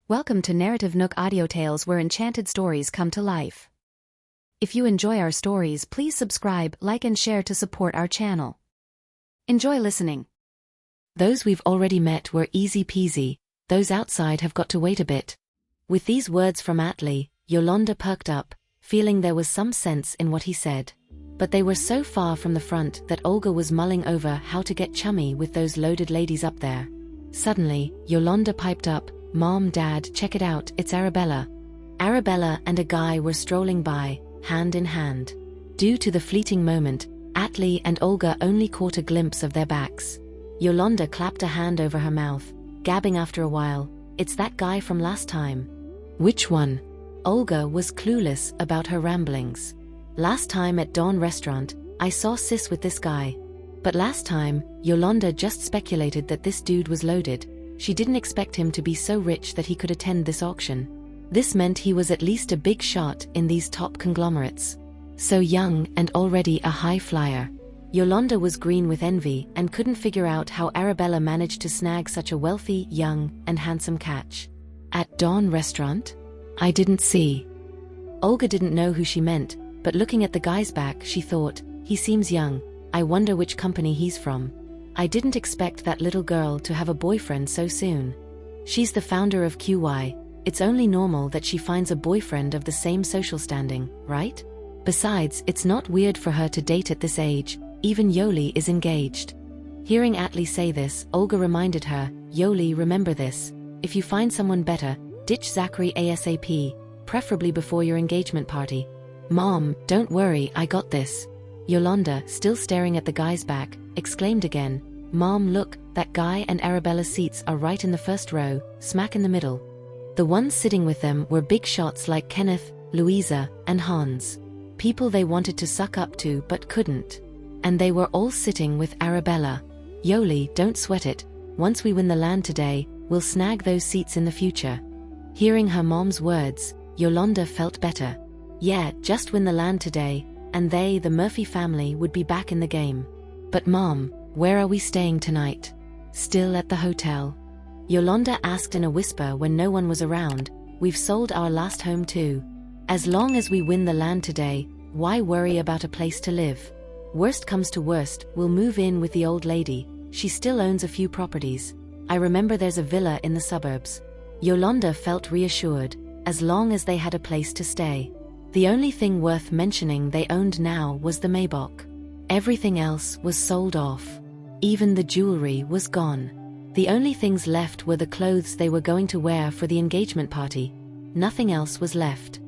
Welcome to NarrativeNook Audiotales, where enchanted stories come to life. If you enjoy our stories, please subscribe, like and share to support our channel. Enjoy listening. Those we've already met were easy peasy, those outside have got to wait a bit. With these words from Atli, Yolanda perked up, feeling there was some sense in what he said. But they were so far from the front that Olga was mulling over how to get chummy with those loaded ladies up there. Suddenly, Yolanda piped up, "Mom, Dad, check it out, it's Arabella." Arabella and a guy were strolling by, hand in hand. Due to the fleeting moment, Atli and Olga only caught a glimpse of their backs. Yolanda clapped a hand over her mouth, gabbing after a while, "It's that guy from last time." "Which one?" Olga was clueless about her ramblings. "Last time at Dawn Restaurant, I saw Sis with this guy." But last time, Yolanda just speculated that this dude was loaded. She didn't expect him to be so rich that he could attend this auction. This meant he was at least a big shot in these top conglomerates. So young and already a high flyer. Yolanda was green with envy and couldn't figure out how Arabella managed to snag such a wealthy, young, and handsome catch. "At Dawn Restaurant? I didn't see." Olga didn't know who she meant, but looking at the guy's back, she thought, "He seems young. I wonder which company he's from. I didn't expect that little girl to have a boyfriend so soon. She's the founder of QY. It's only normal that she finds a boyfriend of the same social standing, right? Besides, it's not weird for her to date at this age, even Yoli is engaged." Hearing Atli say this, Olga reminded her, "Yoli, remember this. If you find someone better, ditch Zachary ASAP, preferably before your engagement party." "Mom, don't worry, I got this." Yolanda, still staring at the guy's back, exclaimed again, "Mom, look, that guy and Arabella's seats are right in the first row, smack in the middle." The ones sitting with them were big shots like Kenneth, Louisa, and Hans. People they wanted to suck up to but couldn't. And they were all sitting with Arabella. "Yoli, don't sweat it. Once we win the land today, we'll snag those seats in the future." Hearing her mom's words, Yolanda felt better. Yeah, just win the land today, and they, the Murphy family, would be back in the game. "But Mom, where are we staying tonight?" "Still at the hotel?" Yolanda asked in a whisper when no one was around. "We've sold our last home too. As long as we win the land today, why worry about a place to live? Worst comes to worst, we'll move in with the old lady. She still owns a few properties. I remember there's a villa in the suburbs." Yolanda felt reassured, as long as they had a place to stay. The only thing worth mentioning they owned now was the Maybach. Everything else was sold off. Even the jewelry was gone. The only things left were the clothes they were going to wear for the engagement party. Nothing else was left.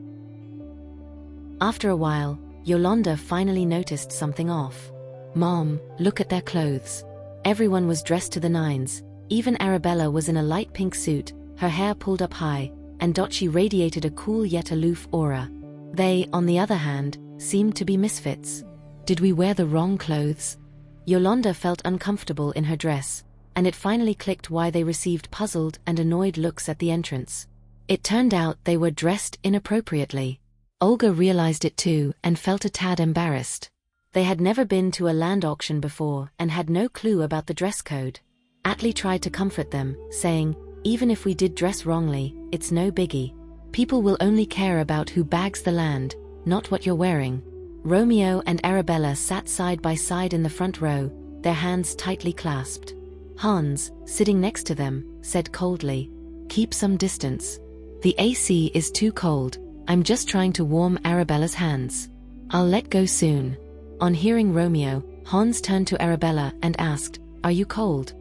After a while, Yolanda finally noticed something off. "Mom, look at their clothes." Everyone was dressed to the nines. Even Arabella was in a light pink suit, her hair pulled up high, and she radiated a cool yet aloof aura. They, on the other hand, seemed to be misfits. Did we wear the wrong clothes? Yolanda felt uncomfortable in her dress, and it finally clicked why they received puzzled and annoyed looks at the entrance. It turned out they were dressed inappropriately. Olga realized it too and felt a tad embarrassed. They had never been to a land auction before and had no clue about the dress code. Atli tried to comfort them, saying, "Even if we did dress wrongly, it's no biggie. People will only care about who bags the land, not what you're wearing." Romeo and Arabella sat side by side in the front row, their hands tightly clasped. Hans, sitting next to them, said coldly, "Keep some distance. The AC is too cold. I'm just trying to warm Arabella's hands. I'll let go soon." On hearing Romeo, Hans turned to Arabella and asked, "Are you cold?"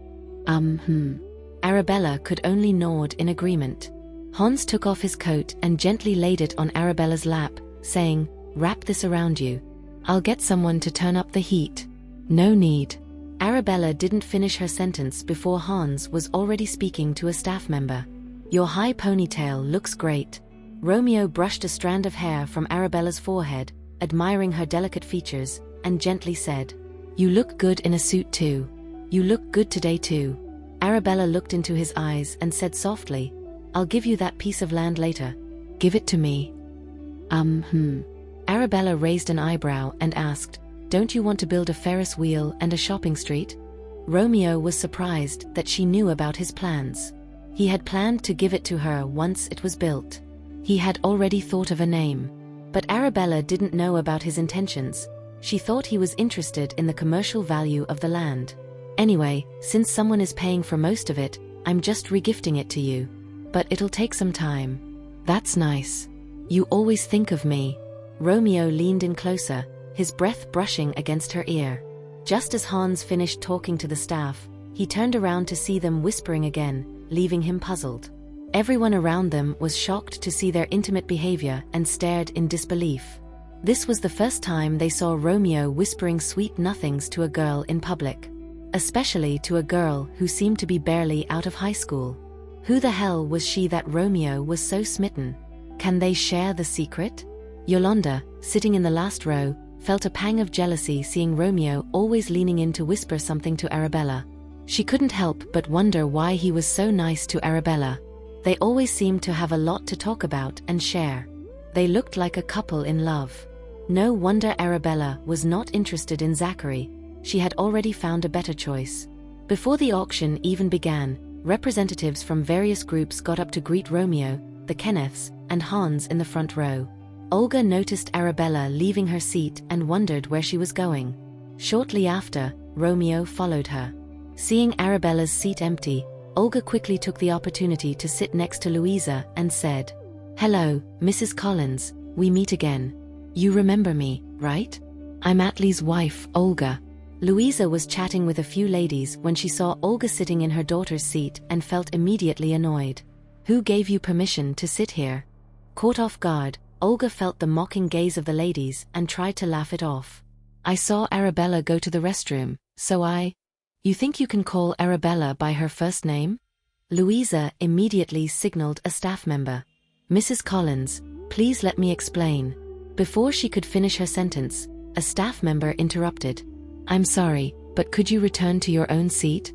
Arabella could only nod in agreement. Hans took off his coat and gently laid it on Arabella's lap, saying, "Wrap this around you. I'll get someone to turn up the heat." "No need." Arabella didn't finish her sentence before Hans was already speaking to a staff member. "Your high ponytail looks great." Romeo brushed a strand of hair from Arabella's forehead, admiring her delicate features, and gently said, "You look good in a suit too. You look good today too." Arabella looked into his eyes and said softly, "I'll give you that piece of land later." "Give it to me." Arabella raised an eyebrow and asked, "Don't you want to build a Ferris wheel and a shopping street?" Romeo was surprised that she knew about his plans. He had planned to give it to her once it was built. He had already thought of a name. But Arabella didn't know about his intentions. She thought he was interested in the commercial value of the land. Anyway, since someone is paying for most of it, I'm just regifting it to you. But it'll take some time. That's nice. You always think of me. Romeo leaned in closer, his breath brushing against her ear. Just as Hans finished talking to the staff, he turned around to see them whispering again, leaving him puzzled. Everyone around them was shocked to see their intimate behavior and stared in disbelief. This was the first time they saw Romeo whispering sweet nothings to a girl in public. Especially to a girl who seemed to be barely out of high school. Who the hell was she that Romeo was so smitten? Can they share the secret? Yolanda, sitting in the last row, felt a pang of jealousy seeing Romeo always leaning in to whisper something to Arabella. She couldn't help but wonder why he was so nice to Arabella. They always seemed to have a lot to talk about and share. They looked like a couple in love. No wonder Arabella was not interested in Zachary. She had already found a better choice. Before the auction even began, representatives from various groups got up to greet Romeo, the Kenneths, and Hans in the front row. Olga noticed Arabella leaving her seat and wondered where she was going. Shortly after, Romeo followed her. Seeing Arabella's seat empty, Olga quickly took the opportunity to sit next to Louisa and said, "Hello, Mrs. Collins, we meet again. You remember me, right? I'm Atlee's wife, Olga." Louisa was chatting with a few ladies when she saw Olga sitting in her daughter's seat and felt immediately annoyed. "Who gave you permission to sit here?" Caught off guard, Olga felt the mocking gaze of the ladies and tried to laugh it off. "I saw Arabella go to the restroom, so You think you can call Arabella by her first name?" Louisa immediately signaled a staff member. "Mrs. Collins, please let me explain." Before she could finish her sentence, a staff member interrupted. "I'm sorry, but could you return to your own seat?"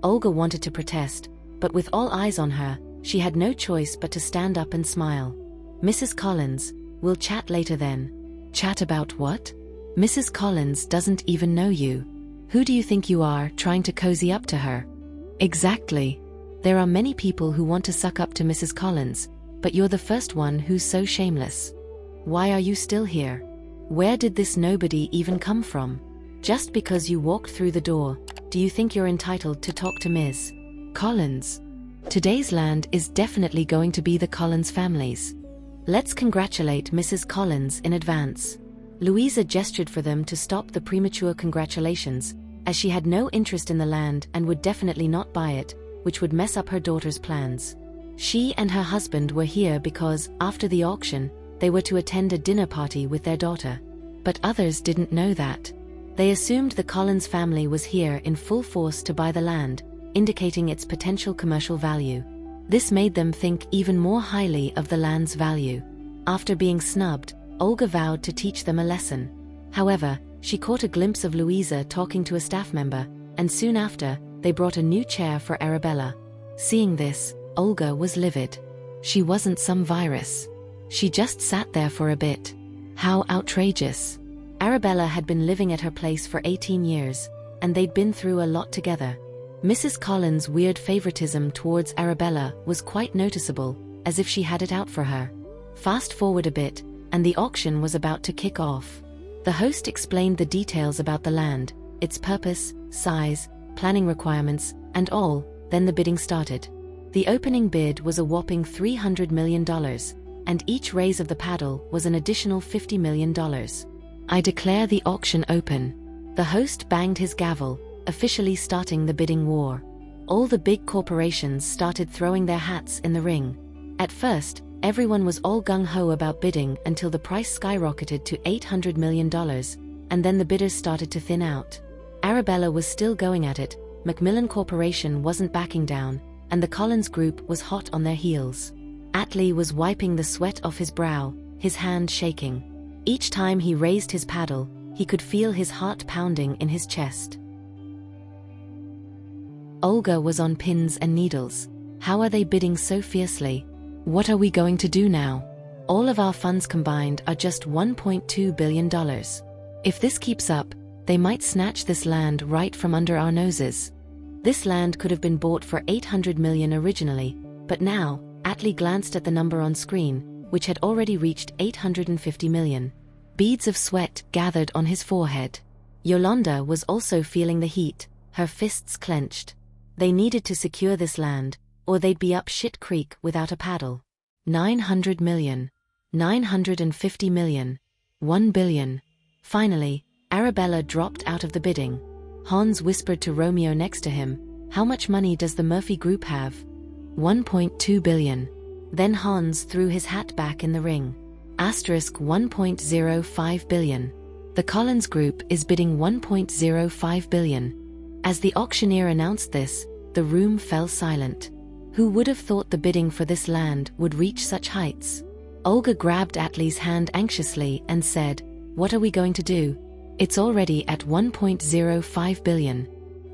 Olga wanted to protest, but with all eyes on her, she had no choice but to stand up and smile. "Mrs. Collins, we'll chat later then." "Chat about what? Mrs. Collins doesn't even know you. Who do you think you are, trying to cozy up to her?" "Exactly. There are many people who want to suck up to Mrs. Collins, but you're the first one who's so shameless. Why are you still here? Where did this nobody even come from? Just because you walked through the door, do you think you're entitled to talk to Ms. Collins? Today's land is definitely going to be the Collins family's. Let's congratulate Mrs. Collins in advance." Louisa gestured for them to stop the premature congratulations, as she had no interest in the land and would definitely not buy it, which would mess up her daughter's plans. She and her husband were here because, after the auction, they were to attend a dinner party with their daughter. But others didn't know that. They assumed the Collins family was here in full force to buy the land, indicating its potential commercial value. This made them think even more highly of the land's value. After being snubbed, Olga vowed to teach them a lesson. However, she caught a glimpse of Louisa talking to a staff member, and soon after, they brought a new chair for Arabella. Seeing this, Olga was livid. She wasn't some virus. She just sat there for a bit. How outrageous. Arabella had been living at her place for 18 years, and they'd been through a lot together. Mrs. Collins' weird favoritism towards Arabella was quite noticeable, as if she had it out for her. Fast forward a bit, and the auction was about to kick off. The host explained the details about the land, its purpose, size, planning requirements, and all. Then the bidding started. The opening bid was a whopping $300 million, and each raise of the paddle was an additional $50 million. "I declare the auction open." The host banged his gavel, officially starting the bidding war. All the big corporations started throwing their hats in the ring. At first, everyone was all gung-ho about bidding until the price skyrocketed to $800 million, and then the bidders started to thin out. Arabella was still going at it, Macmillan Corporation wasn't backing down, and the Collins Group was hot on their heels. Atlee was wiping the sweat off his brow, his hand shaking. Each time he raised his paddle, he could feel his heart pounding in his chest. Olga was on pins and needles. How are they bidding so fiercely? What are we going to do now? All of our funds combined are just $1.2 billion. If this keeps up, they might snatch this land right from under our noses. This land could have been bought for $800 million originally, But now, Atlee glanced at the number on screen, which had already reached 850 million. Beads of sweat gathered on his forehead. Yolanda was also feeling the heat, her fists clenched. They needed to secure this land, or they'd be up shit creek without a paddle. 900 million. 950 million. 1 billion. Finally, Arabella dropped out of the bidding. Hans whispered to Romeo next to him, "How much money does the Murphy Group have?" 1.2 billion. Then Hans threw his hat back in the ring. *1.05 billion. The Collins Group is bidding 1.05 billion. As the auctioneer announced this, the room fell silent. Who would have thought the bidding for this land would reach such heights? Olga grabbed Atlee's hand anxiously and said, "What are we going to do? It's already at 1.05 billion.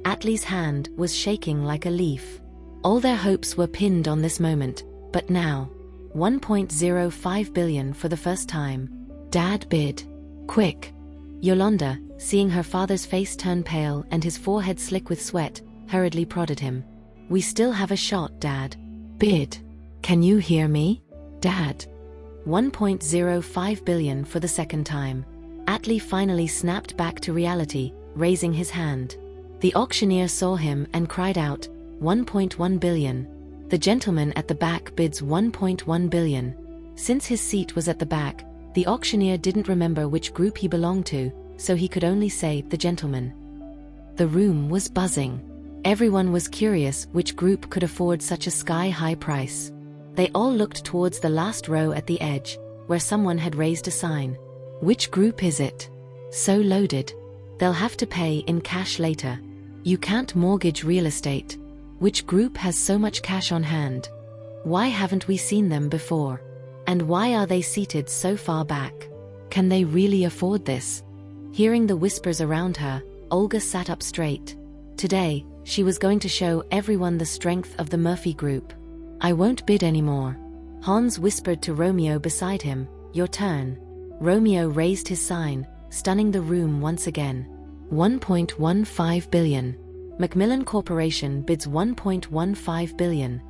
Atlee's hand was shaking like a leaf. All their hopes were pinned on this moment, but now, 1.05 billion for the first time. Dad bid. Quick. Yolanda, seeing her father's face turn pale and his forehead slick with sweat, hurriedly prodded him. "We still have a shot, Dad. Bid. Can you hear me? Dad." 1.05 billion for the second time. Atlee finally snapped back to reality, raising his hand. The auctioneer saw him and cried out, 1.1 billion. The gentleman at the back bids 1.1 billion. Since his seat was at the back, the auctioneer didn't remember which group he belonged to, so he could only say the gentleman. The room was buzzing. Everyone was curious which group could afford such a sky-high price. They all looked towards the last row at the edge, where someone had raised a sign. "Which group is it? So loaded. They'll have to pay in cash later. You can't mortgage real estate. Which group has so much cash on hand? Why haven't we seen them before? And why are they seated so far back? Can they really afford this?" Hearing the whispers around her, Olga sat up straight. Today, she was going to show everyone the strength of the Murphy Group. "I won't bid anymore." Hans whispered to Romeo beside him, "Your turn." Romeo raised his sign, stunning the room once again. 1.15 billion. Macmillan Corporation bids 1.15 billion.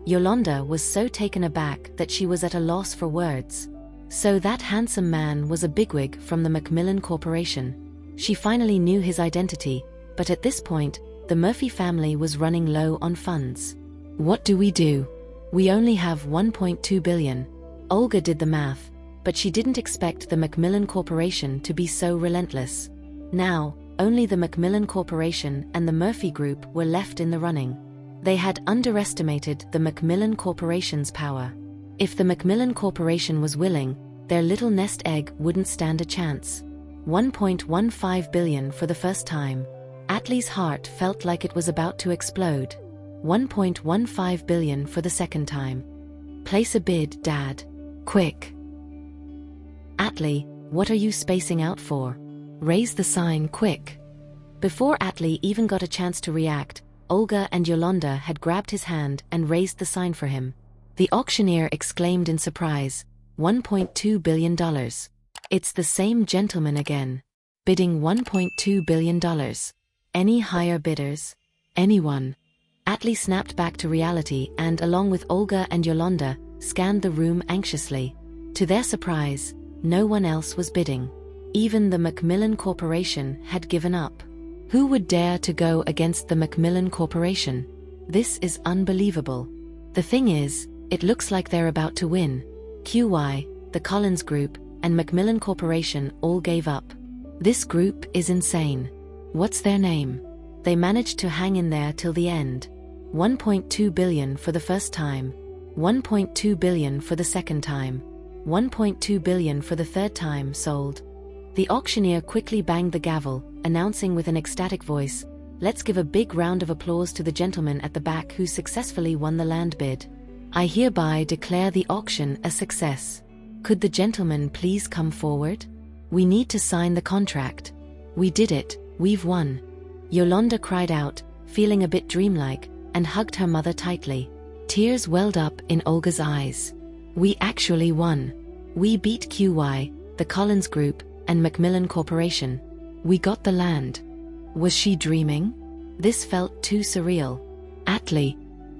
Yolanda was so taken aback that she was at a loss for words. So that handsome man was a bigwig from the Macmillan Corporation. She finally knew his identity, but at this point, the Murphy family was running low on funds. "What do? We only have 1.2 billion. Olga did the math, but she didn't expect the Macmillan Corporation to be so relentless. Now, only the Macmillan Corporation and the Murphy Group were left in the running. They had underestimated the Macmillan Corporation's power. If the Macmillan Corporation was willing, their little nest egg wouldn't stand a chance. 1.15 billion for the first time. Atlee's heart felt like it was about to explode. 1.15 billion for the second time. "Place a bid, Dad. Quick." "Atlee, what are you spacing out for? Raise the sign quick." Before Atlee even got a chance to react, Olga and Yolanda had grabbed his hand and raised the sign for him. The auctioneer exclaimed in surprise, $1.2 billion. It's the same gentleman again. Bidding $1.2 billion. Any higher bidders? Anyone? Atlee snapped back to reality and, along with Olga and Yolanda, scanned the room anxiously. To their surprise, no one else was bidding. Even the Macmillan Corporation had given up. Who would dare to go against the Macmillan Corporation? This is unbelievable. The thing is, it looks like they're about to win. QY, the Collins Group, and Macmillan Corporation all gave up. This group is insane. What's their name? They managed to hang in there till the end. 1.2 billion for the first time. 1.2 billion for the second time. 1.2 billion for the third time sold. The auctioneer quickly banged the gavel, announcing with an ecstatic voice, "Let's give a big round of applause to the gentleman at the back who successfully won the land bid. I hereby declare the auction a success. Could the gentleman please come forward? We need to sign the contract. We did it, we've won." Yolanda cried out, feeling a bit dreamlike, and hugged her mother tightly. Tears welled up in Olga's eyes. "We actually won. We beat QY, the Collins Group, and Macmillan Corporation. We got the land." Was she dreaming? This felt too surreal. "Atlee."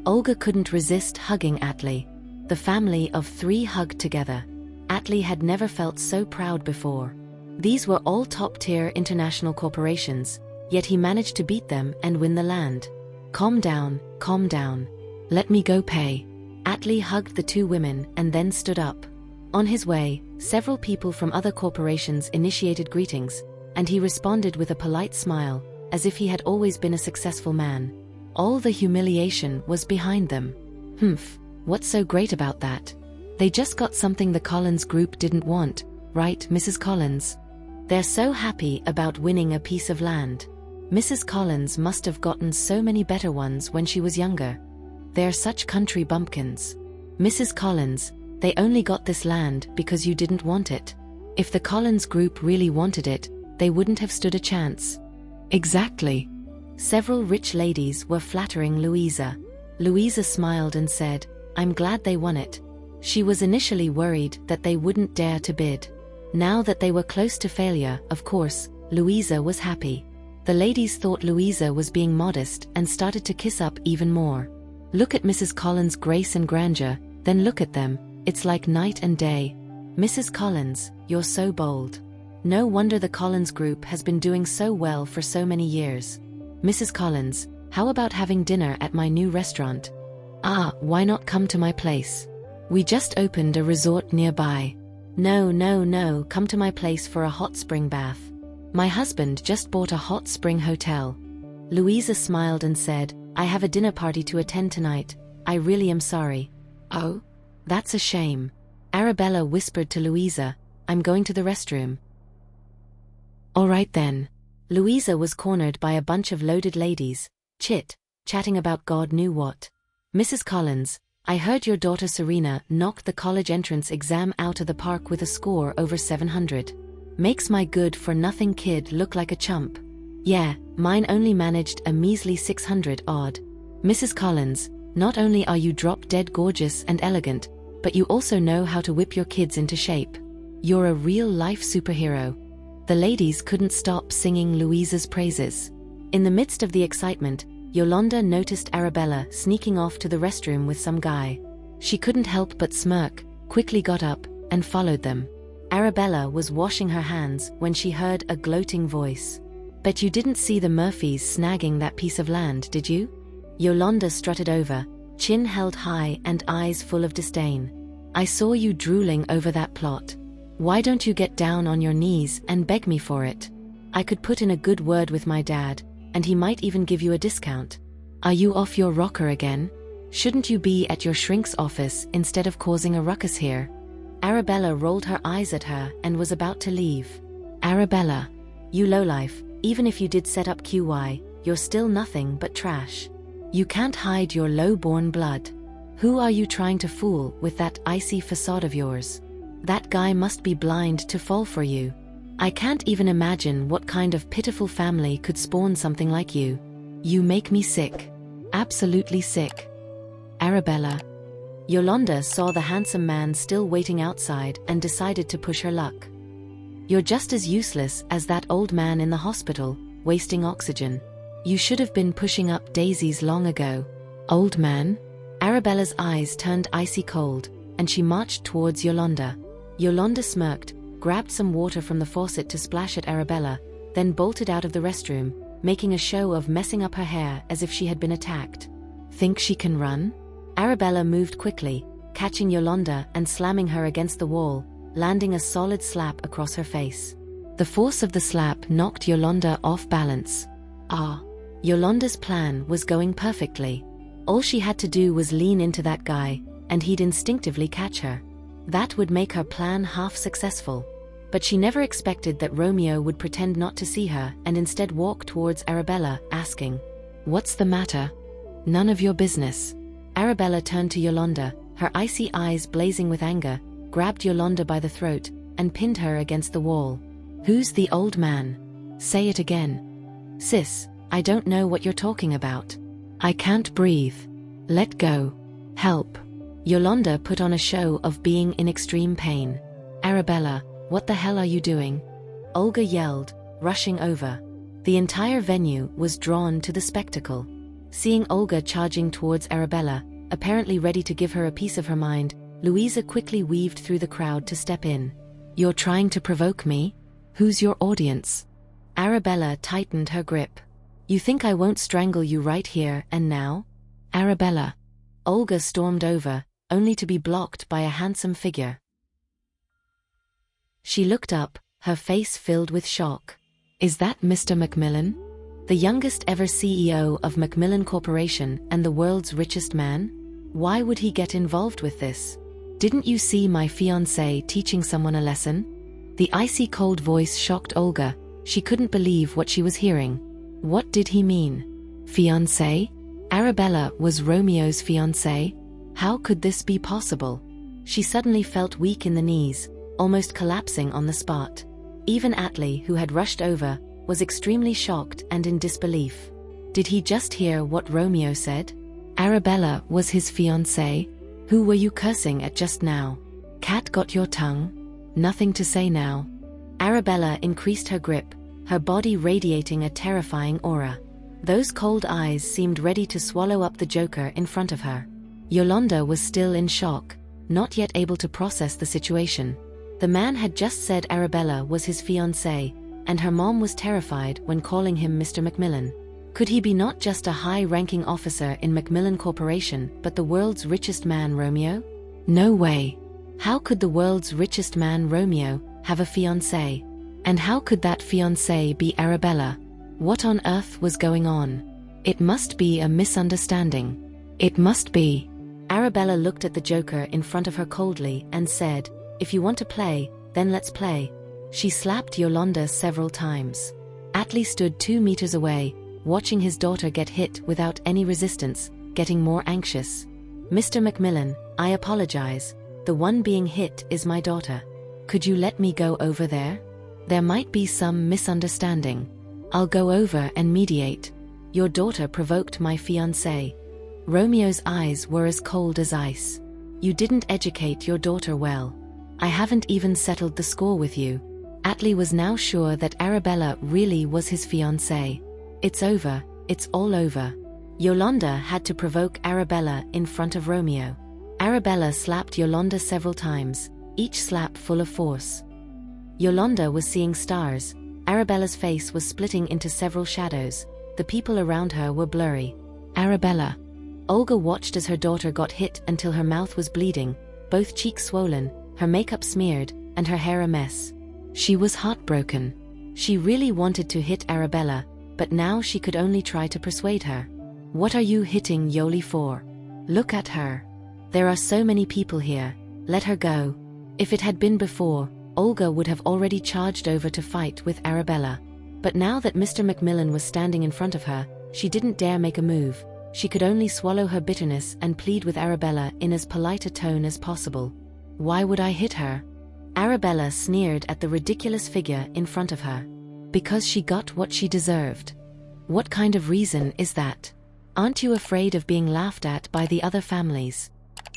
Olga couldn't resist hugging Atli. The family of 3 hugged together. Atli had never felt so proud before. These were all top-tier international corporations, yet he managed to beat them and win the land. Calm down, calm down. Let me go pay. Atli hugged the 2 women and then stood up. On his way, several people from other corporations initiated greetings, and he responded with a polite smile, as if he had always been a successful man. All the humiliation was behind them. What's so great about that? They just got something the Collins group didn't want, right, Mrs. Collins? They're so happy about winning a piece of land. Mrs. Collins must have gotten so many better ones when she was younger. They're such country bumpkins. Mrs. Collins, they only got this land because you didn't want it. If the Collins group really wanted it, they wouldn't have stood a chance. Exactly. Several rich ladies were flattering Louisa. Louisa smiled and said, I'm glad they won it. She was initially worried that they wouldn't dare to bid. Now that they were close to failure, of course, Louisa was happy. The ladies thought Louisa was being modest and started to kiss up even more. Look at Mrs. Collins' grace and grandeur, then look at them, it's like night and day. Mrs. Collins, you're so bold. No wonder the Collins group has been doing so well for so many years. Mrs. Collins, how about having dinner at my new restaurant? Why not come to my place? We just opened a resort nearby. No, come to my place for a hot spring bath. My husband just bought a hot spring hotel. Louisa smiled and said, I have a dinner party to attend tonight. I really am sorry. Oh? That's a shame. Arabella whispered to Louisa, I'm going to the restroom. All right then. Louisa was cornered by a bunch of loaded ladies, chatting about God knew what. Mrs. Collins, I heard your daughter Serena knocked the college entrance exam out of the park with a score over 700. Makes my good-for-nothing kid look like a chump. Yeah, mine only managed a measly 600 odd. Mrs. Collins, not only are you drop-dead gorgeous and elegant, but you also know how to whip your kids into shape. You're a real-life superhero. The ladies couldn't stop singing Louisa's praises. In the midst of the excitement, Yolanda noticed Arabella sneaking off to the restroom with some guy. She couldn't help but smirk, quickly got up, and followed them. Arabella was washing her hands when she heard a gloating voice. Bet you didn't see the Murphys snagging that piece of land, did you? Yolanda strutted over, chin held high and eyes full of disdain. I saw you drooling over that plot. Why don't you get down on your knees and beg me for it? I could put in a good word with my dad, and he might even give you a discount. Are you off your rocker again? Shouldn't you be at your shrink's office instead of causing a ruckus here? Arabella rolled her eyes at her and was about to leave. Arabella, you lowlife, even if you did set up QY, you're still nothing but trash. You can't hide your low-born blood. Who are you trying to fool with that icy facade of yours? That guy must be blind to fall for you. I can't even imagine what kind of pitiful family could spawn something like you. You make me sick. Absolutely sick. Arabella. Yolanda saw the handsome man still waiting outside and decided to push her luck. You're just as useless as that old man in the hospital, wasting oxygen. You should have been pushing up daisies long ago. Old man? Arabella's eyes turned icy cold, and she marched towards Yolanda. Yolanda smirked, grabbed some water from the faucet to splash at Arabella, then bolted out of the restroom, making a show of messing up her hair as if she had been attacked. Think she can run? Arabella moved quickly, catching Yolanda and slamming her against the wall, landing a solid slap across her face. The force of the slap knocked Yolanda off balance. Yolanda's plan was going perfectly. All she had to do was lean into that guy, and he'd instinctively catch her. That would make her plan half successful. But she never expected that Romeo would pretend not to see her and instead walk towards Arabella, asking, "What's the matter?" "None of your business." Arabella turned to Yolanda, her icy eyes blazing with anger, grabbed Yolanda by the throat, and pinned her against the wall. "Who's the old man? Say it again." "Sis, I don't know what you're talking about. I can't breathe. Let go. Help." Yolanda put on a show of being in extreme pain. "Arabella, what the hell are you doing?" Olga yelled, rushing over. The entire venue was drawn to the spectacle. Seeing Olga charging towards Arabella, apparently ready to give her a piece of her mind, Louisa quickly weaved through the crowd to step in. "You're trying to provoke me? Who's your audience?" Arabella tightened her grip. "You think I won't strangle you right here and now? Arabella." Olga stormed over, only to be blocked by a handsome figure. She looked up, her face filled with shock. "Is that Mr. Macmillan? The youngest ever CEO of Macmillan Corporation and the world's richest man? Why would he get involved with this? Didn't you see my fiancé teaching someone a lesson?" The icy cold voice shocked Olga. She couldn't believe what she was hearing. What did he mean? Fiancé? Arabella was Romeo's fiancé? How could this be possible? She suddenly felt weak in the knees, almost collapsing on the spot. Even Atlee, who had rushed over, was extremely shocked and in disbelief. Did he just hear what Romeo said? Arabella was his fiancée? Who were you cursing at just now? Cat got your tongue? Nothing to say now. Arabella increased her grip, her body radiating a terrifying aura. Those cold eyes seemed ready to swallow up the Joker in front of her. Yolanda was still in shock, not yet able to process the situation. The man had just said Arabella was his fiancée, and her mom was terrified when calling him Mr. Macmillan. Could he be not just a high-ranking officer in Macmillan Corporation, but the world's richest man, Romeo? No way. How could the world's richest man, Romeo, have a fiancée? And how could that fiancée be Arabella? What on earth was going on? It must be a misunderstanding. It must be. Arabella looked at the Joker in front of her coldly and said, "If you want to play, then let's play." She slapped Yolanda several times. Atlee stood 2 meters away, watching his daughter get hit without any resistance, getting more anxious. "Mr. Macmillan, I apologize. The one being hit is my daughter. Could you let me go over there? There might be some misunderstanding. I'll go over and mediate. Your daughter provoked my fiancé." Romeo's eyes were as cold as ice. "You didn't educate your daughter well. I haven't even settled the score with you." Atlee was now sure that Arabella really was his fiancée. It's over, it's all over. Yolanda had to provoke Arabella in front of Romeo. Arabella slapped Yolanda several times, each slap full of force. Yolanda was seeing stars. Arabella's face was splitting into several shadows. The people around her were blurry. Arabella. Olga watched as her daughter got hit until her mouth was bleeding, both cheeks swollen, her makeup smeared, and her hair a mess. She was heartbroken. She really wanted to hit Arabella, but now she could only try to persuade her. "What are you hitting Yoli for? Look at her. There are so many people here. Let her go." If it had been before, Olga would have already charged over to fight with Arabella. But now that Mr. Macmillan was standing in front of her, she didn't dare make a move. She could only swallow her bitterness and plead with Arabella in as polite a tone as possible. "Why would I hit her?" Arabella sneered at the ridiculous figure in front of her. "Because she got what she deserved." What kind of reason is that? Aren't you afraid of being laughed at by the other families?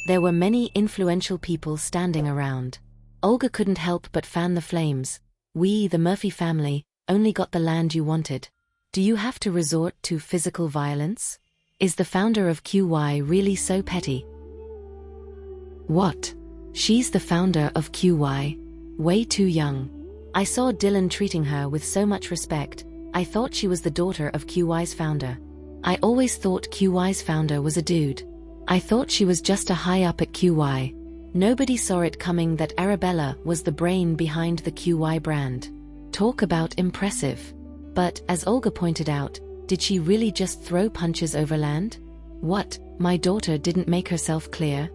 There were many influential people standing around. Olga couldn't help but fan the flames. "We, the Murphy family, only got the land you wanted. Do you have to resort to physical violence? Is the founder of QY really so petty?" "What? She's the founder of QY? Way too young. I saw Dylan treating her with so much respect. I thought she was the daughter of QY's founder. I always thought QY's founder was a dude. I thought she was just a high-up at QY. Nobody saw it coming that Arabella was the brain behind the QY brand. Talk about impressive. But, as Olga pointed out, did she really just throw punches over land? What, my daughter didn't make herself clear?"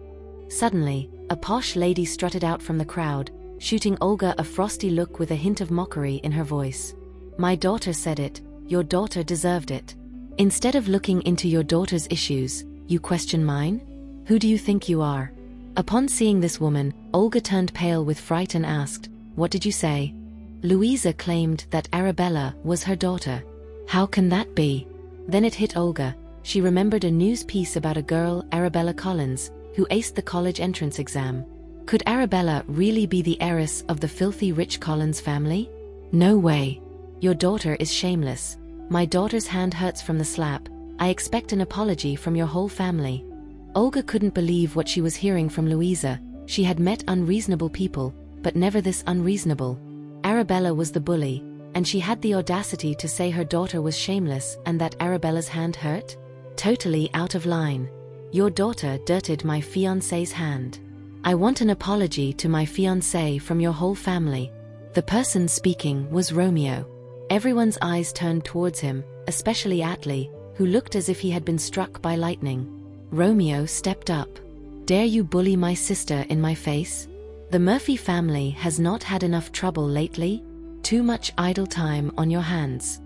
Suddenly, a posh lady strutted out from the crowd, shooting Olga a frosty look with a hint of mockery in her voice. "My daughter said it. Your daughter deserved it. Instead of looking into your daughter's issues, you question mine? Who do you think you are?" Upon seeing this woman, Olga turned pale with fright and asked, "What did you say?" Louisa claimed that Arabella was her daughter. How can that be? Then it hit Olga. She remembered a news piece about a girl, Arabella Collins, who aced the college entrance exam. Could Arabella really be the heiress of the filthy rich Collins family? No way. Your daughter is shameless. My daughter's hand hurts from the slap. I expect an apology from your whole family." Olga couldn't believe what she was hearing from Louisa. She had met unreasonable people, but never this unreasonable. Arabella was the bully, and she had the audacity to say her daughter was shameless and that Arabella's hand hurt? Totally out of line. "Your daughter dirtied my fiancé's hand. I want an apology to my fiancé from your whole family." The person speaking was Romeo. Everyone's eyes turned towards him, especially Atli, who looked as if he had been struck by lightning. Romeo stepped up. "Dare you bully my sister in my face? The Murphy family has not had enough trouble lately? Too much idle time on your hands."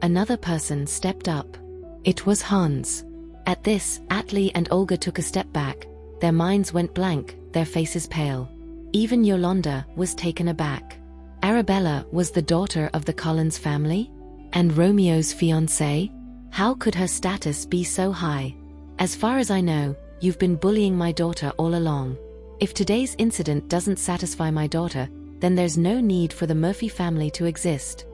Another person stepped up. It was Hans. At this, Atli and Olga took a step back. Their minds went blank, their faces pale. Even Yolanda was taken aback. Arabella was the daughter of the Collins family? And Romeo's fiancé? How could her status be so high? "As far as I know, you've been bullying my daughter all along. If today's incident doesn't satisfy my daughter, then there's no need for the Murphy family to exist."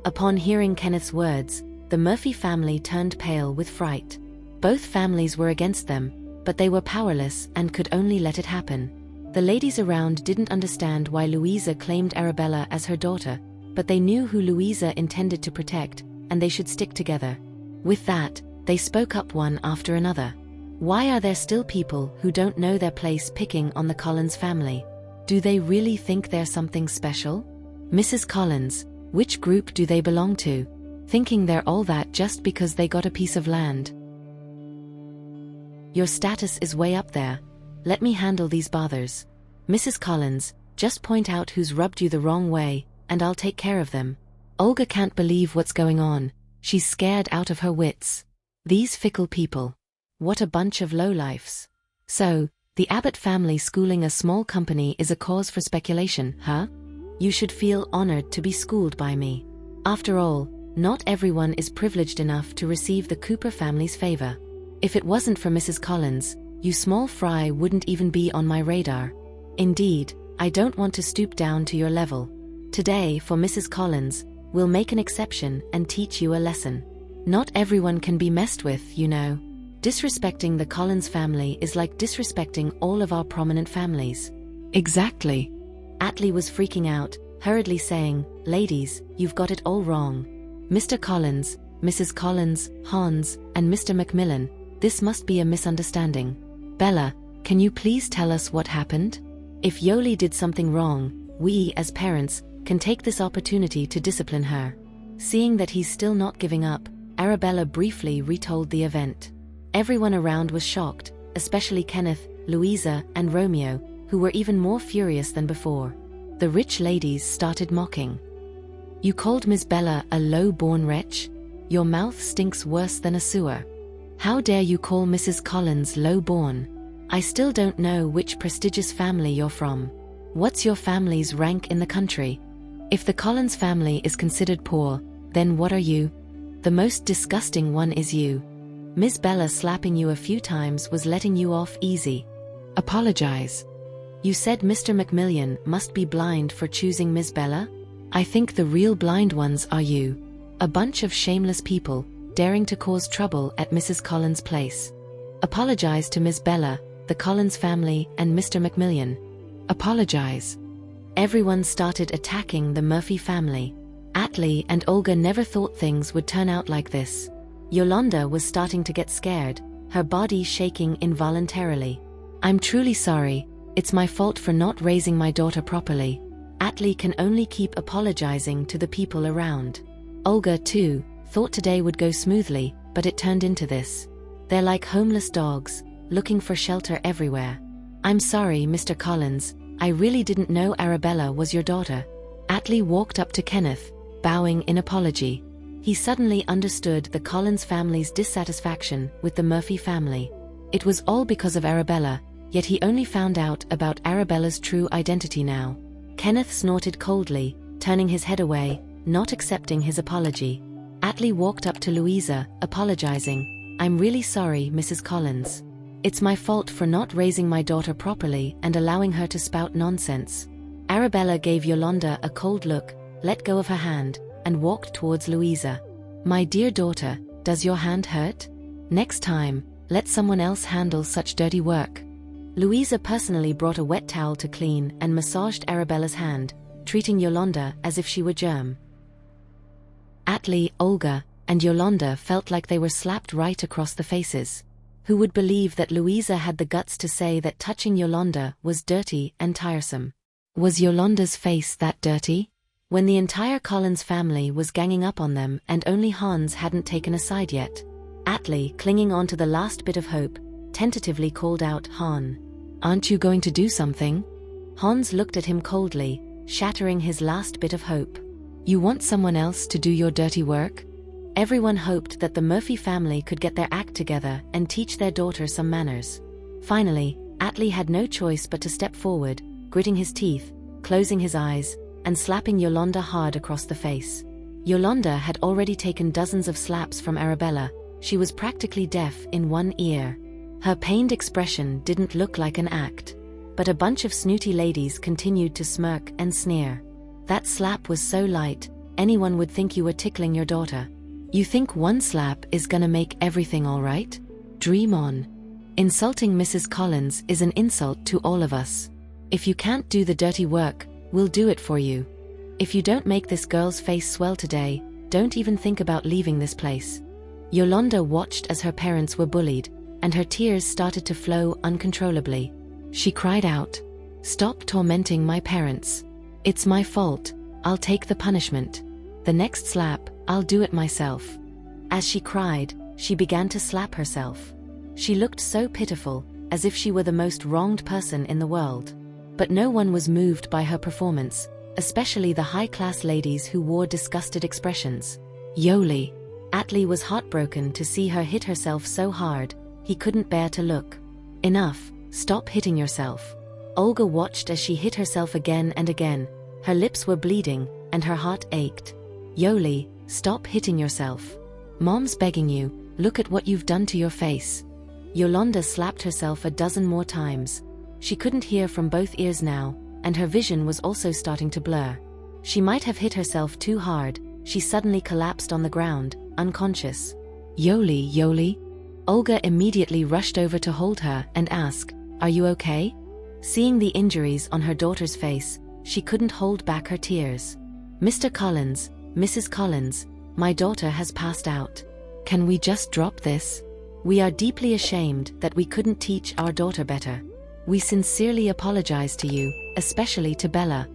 Upon hearing Kenneth's words, the Murphy family turned pale with fright. Both families were against them, but they were powerless and could only let it happen. The ladies around didn't understand why Louisa claimed Arabella as her daughter, but they knew who Louisa intended to protect, and they should stick together. With that, they spoke up one after another. Why are there still people who don't know their place picking on the Collins family? Do they really think they're something special? "Mrs. Collins, which group do they belong to? Thinking they're all that just because they got a piece of land? Your status is way up there. Let me handle these bothers. Mrs. Collins, just point out who's rubbed you the wrong way, and I'll take care of them." Olga can't believe what's going on. She's scared out of her wits. These fickle people. What a bunch of lowlifes. So, the Abbott family schooling a small company is a cause for speculation, huh? You should feel honored to be schooled by me. After all, not everyone is privileged enough to receive the Cooper family's favor. If it wasn't for Mrs. Collins, you small fry wouldn't even be on my radar. Indeed, I don't want to stoop down to your level. Today, for Mrs. Collins, we'll make an exception and teach you a lesson. Not everyone can be messed with, you know. Disrespecting the Collins family is like disrespecting all of our prominent families. Exactly. Atli was freaking out, hurriedly saying, "Ladies, you've got it all wrong. Mr. Collins, Mrs. Collins, Hans, and Mr. Macmillan, this must be a misunderstanding. Bella, can you please tell us what happened? If Yoli did something wrong, we, as parents, can take this opportunity to discipline her." Seeing that he's still not giving up, Arabella briefly retold the event. Everyone around was shocked, especially Kenneth, Louisa, and Romeo, who were even more furious than before. The rich ladies started mocking. "You called Miss Bella a low-born wretch? Your mouth stinks worse than a sewer. How dare you call Mrs. Collins low-born? I still don't know which prestigious family you're from. What's your family's rank in the country? If the Collins family is considered poor, then what are you? The most disgusting one is you. Miss Bella slapping you a few times was letting you off easy. Apologize. You said Mr. Macmillan must be blind for choosing Miss Bella? I think the real blind ones are you. A bunch of shameless people, daring to cause trouble at Mrs. Collins' place. Apologize to Miss Bella, the Collins family, and Mr. Macmillan. Apologize." Everyone started attacking the Murphy family. Atli and Olga never thought things would turn out like this. Yolanda was starting to get scared, her body shaking involuntarily. "I'm truly sorry. It's my fault for not raising my daughter properly." Atli can only keep apologizing to the people around. Olga, too, thought today would go smoothly, but it turned into this. They're like homeless dogs, looking for shelter everywhere. "I'm sorry, Mr. Collins, I really didn't know Arabella was your daughter." Atli walked up to Kenneth, bowing in apology. He suddenly understood the Collins family's dissatisfaction with the Murphy family. It was all because of Arabella, yet he only found out about Arabella's true identity now. Kenneth snorted coldly, turning his head away, not accepting his apology. Atli walked up to Louisa, apologizing. "I'm really sorry, Mrs. Collins. It's my fault for not raising my daughter properly and allowing her to spout nonsense." Arabella gave Yolanda a cold look, let go of her hand, and walked towards Louisa. "My dear daughter, does your hand hurt?" Next time, let someone else handle such dirty work. Louisa personally brought a wet towel to clean and massaged Arabella's hand, treating Yolanda as if she were germ. Atli, Olga, and Yolanda felt like they were slapped right across the faces. Who would believe that Louisa had the guts to say that touching Yolanda was dirty and tiresome? Was Yolanda's face that dirty? When the entire Collins family was ganging up on them and only Hans hadn't taken a side yet, Atli, clinging on to the last bit of hope, tentatively called out, "Han, aren't you going to do something?" Hans looked at him coldly, shattering his last bit of hope. "You want someone else to do your dirty work?" Everyone hoped that the Murphy family could get their act together and teach their daughter some manners. Finally, Atli had no choice but to step forward, gritting his teeth, closing his eyes, and slapping Yolanda hard across the face. Yolanda had already taken dozens of slaps from Arabella. She was practically deaf in one ear. Her pained expression didn't look like an act. But a bunch of snooty ladies continued to smirk and sneer. That slap was so light, anyone would think you were tickling your daughter. You think one slap is gonna make everything all right? Dream on. Insulting Mrs. Collins is an insult to all of us. If you can't do the dirty work, we'll do it for you. If you don't make this girl's face swell today, don't even think about leaving this place. Yolanda watched as her parents were bullied, and her tears started to flow uncontrollably. She cried out, "Stop tormenting my parents. It's my fault, I'll take the punishment. The next slap, I'll do it myself." As she cried, she began to slap herself. She looked so pitiful, as if she were the most wronged person in the world. But no one was moved by her performance, especially the high-class ladies who wore disgusted expressions. Yoli. Atli was heartbroken to see her hit herself so hard, he couldn't bear to look. "Enough, stop hitting yourself." Olga watched as she hit herself again and again. Her lips were bleeding, and her heart ached. "Yoli, stop hitting yourself. Mom's begging you, look at what you've done to your face." Yolanda slapped herself a dozen more times. She couldn't hear from both ears now, and her vision was also starting to blur. She might have hit herself too hard. She suddenly collapsed on the ground, unconscious. "Yoli, Yoli?" Olga immediately rushed over to hold her and ask, "Are you okay?" Seeing the injuries on her daughter's face, she couldn't hold back her tears. "Mr. Collins, Mrs. Collins, my daughter has passed out. Can we just drop this? We are deeply ashamed that we couldn't teach our daughter better. We sincerely apologize to you, especially to Bella."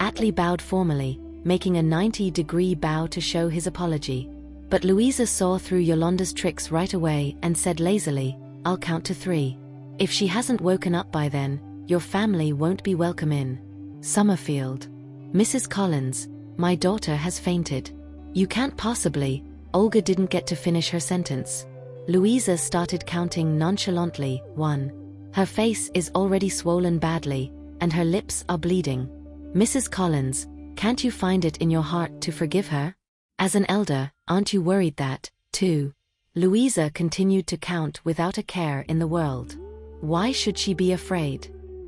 Atli bowed formally, making a 90-degree bow to show his apology. But Louisa saw through Yolanda's tricks right away and said lazily, "I'll count to 3. If she hasn't woken up by then, your family won't be welcome in Summerfield. Mrs. Collins, my daughter has fainted." "You can't possibly." Olga didn't get to finish her sentence. Louisa started counting nonchalantly. 1. Her face is already swollen badly, and her lips are bleeding. "Mrs. Collins, can't you find it in your heart to forgive her? As an elder, aren't you worried that?" 2. Louisa continued to count without a care in the world. Why should she be afraid?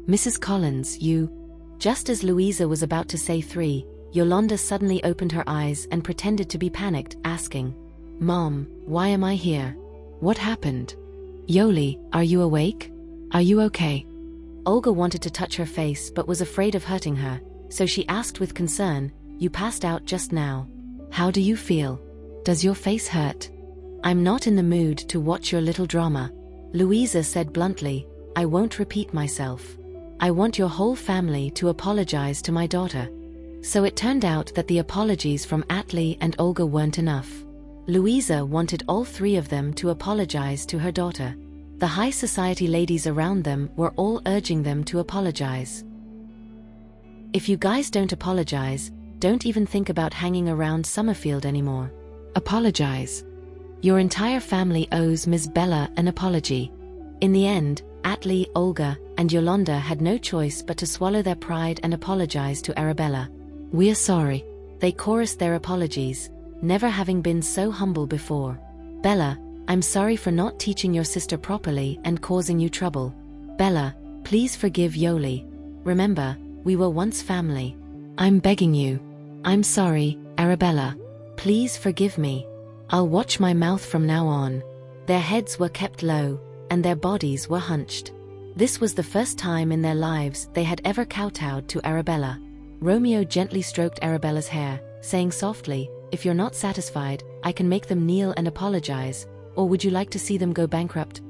"Mrs. Collins, you..." Just as Louisa was about to say 3, Yolanda suddenly opened her eyes and pretended to be panicked, asking, "Mom, why am I here? What happened? Yoli, are you awake? Are you okay?" Olga wanted to touch her face but was afraid of hurting her, so she asked with concern, "You passed out just now. How do you feel? Does your face hurt?" "I'm not in the mood to watch your little drama," Louisa said bluntly. "I won't repeat myself. I want your whole family to apologize to my daughter." So it turned out that the apologies from Atli and Olga weren't enough. Louisa wanted all 3 of them to apologize to her daughter. The high society ladies around them were all urging them to apologize. "If you guys don't apologize, don't even think about hanging around Summerfield anymore. Apologize. Your entire family owes Ms. Bella an apology." In the end, Atli, Olga, and Yolanda had no choice but to swallow their pride and apologize to Arabella. "We're sorry." They chorused their apologies, never having been so humble before. "Bella, I'm sorry for not teaching your sister properly and causing you trouble. Bella, please forgive Yoli. Remember, we were once family. I'm begging you. I'm sorry, Arabella. Please forgive me. I'll watch my mouth from now on." Their heads were kept low, and their bodies were hunched. This was the first time in their lives they had ever kowtowed to Arabella. Romeo gently stroked Arabella's hair, saying softly, "If you're not satisfied, I can make them kneel and apologize, or would you like to see them go bankrupt?"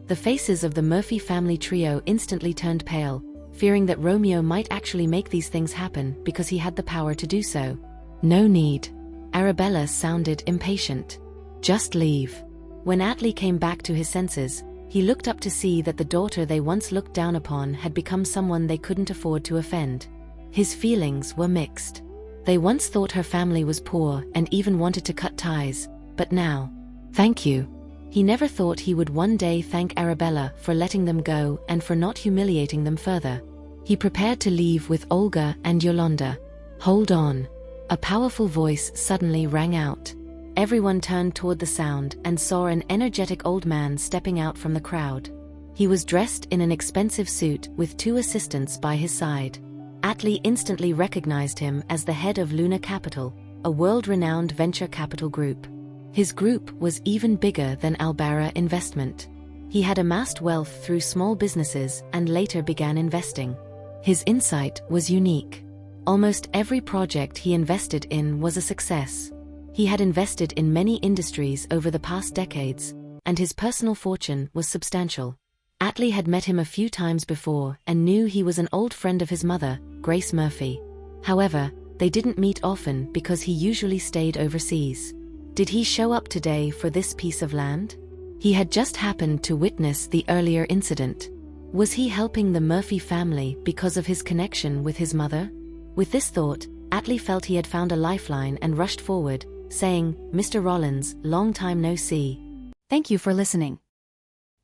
The faces of the Murphy family trio instantly turned pale, fearing that Romeo might actually make these things happen because he had the power to do so. "No need." Arabella sounded impatient. "Just leave." When Atlee came back to his senses, he looked up to see that the daughter they once looked down upon had become someone they couldn't afford to offend. His feelings were mixed. They once thought her family was poor and even wanted to cut ties, but now, thank you. He never thought he would one day thank Arabella for letting them go and for not humiliating them further. He prepared to leave with Olga and Yolanda. "Hold on." A powerful voice suddenly rang out. Everyone turned toward the sound and saw an energetic old man stepping out from the crowd. He was dressed in an expensive suit with 2 assistants by his side. Atlee instantly recognized him as the head of Luna Capital, a world-renowned venture capital group. His group was even bigger than Albara Investment. He had amassed wealth through small businesses and later began investing. His insight was unique. Almost every project he invested in was a success. He had invested in many industries over the past decades, and his personal fortune was substantial. Atlee had met him a few times before and knew he was an old friend of his mother, Grace Murphy. However, they didn't meet often because he usually stayed overseas. Did he show up today for this piece of land? He had just happened to witness the earlier incident. Was he helping the Murphy family because of his connection with his mother? With this thought, Atlee felt he had found a lifeline and rushed forward, saying, "Mr. Rollins, long time no see." Thank you for listening.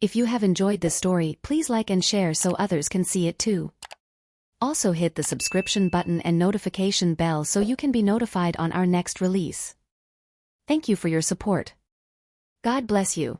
If you have enjoyed this story, please like and share so others can see it too. Also hit the subscription button and notification bell so you can be notified on our next release. Thank you for your support. God bless you.